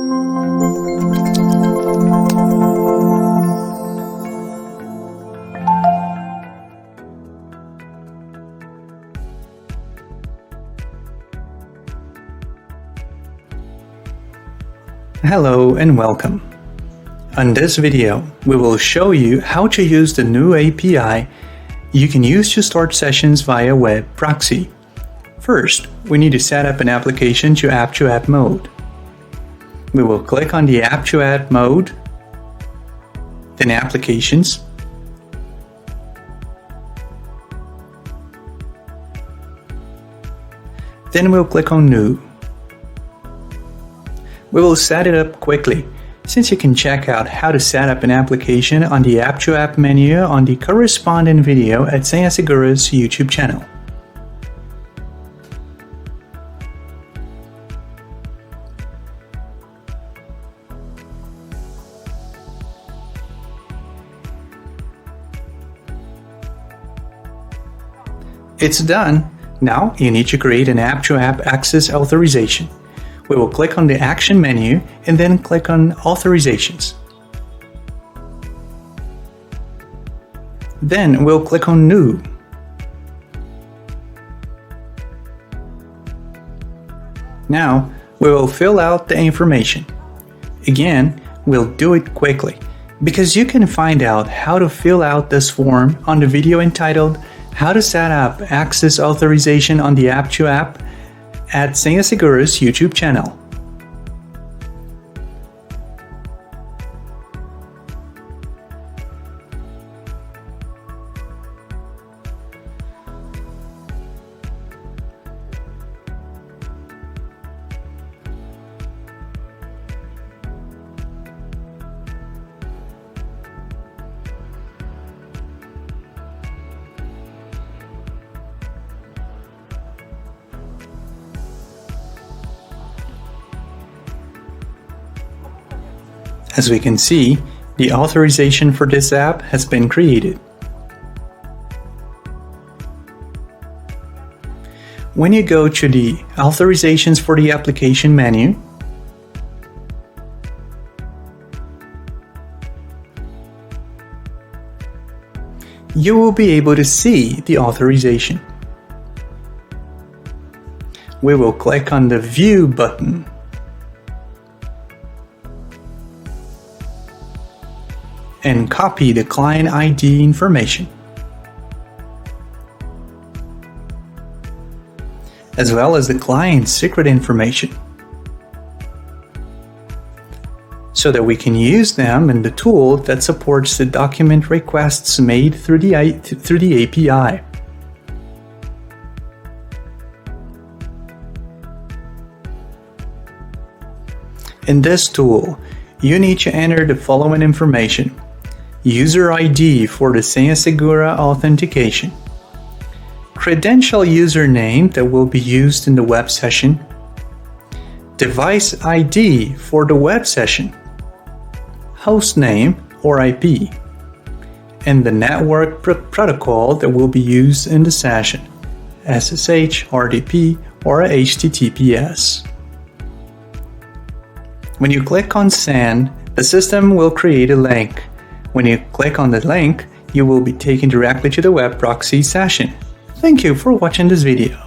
Hello and welcome. On this video, we will show you how to use the new API you can use to start sessions via WebProxy. First, we need to set up an application to app-to-app mode. We will click on the app-to-app mode, then Applications, then we'll click on New. We will set it up quickly, since you can check out how to set up an application on the App-to-App menu on the corresponding video at Senha Segura's YouTube channel. It's done! Now you need to create an App-to-App access authorization. We will click on the Action menu and then click on Authorizations. Then we'll click on New. Now we will fill out the information. Again, we'll do it quickly, because you can find out how to fill out this form on the video entitled How to Set Up Access Authorization on the App-to-App at Senha Segura's YouTube channel. As we can see, the authorization for this app has been created. When you go to the Authorizations for the Application menu, you will be able to see the authorization. We will click on the View button. And copy the client ID information, as well as the client's secret information, so that we can use them in the tool that supports the document requests made through the API. In this tool, you need to enter the following information: User ID for the Senha Segura authentication, credential username that will be used in the web session, device ID for the web session, host name or IP, and the network protocol that will be used in the session, SSH, RDP, or HTTPS. When you click on Send, the system will create a link. When you click on the link, you will be taken directly to the WebProxy session. Thank you for watching this video.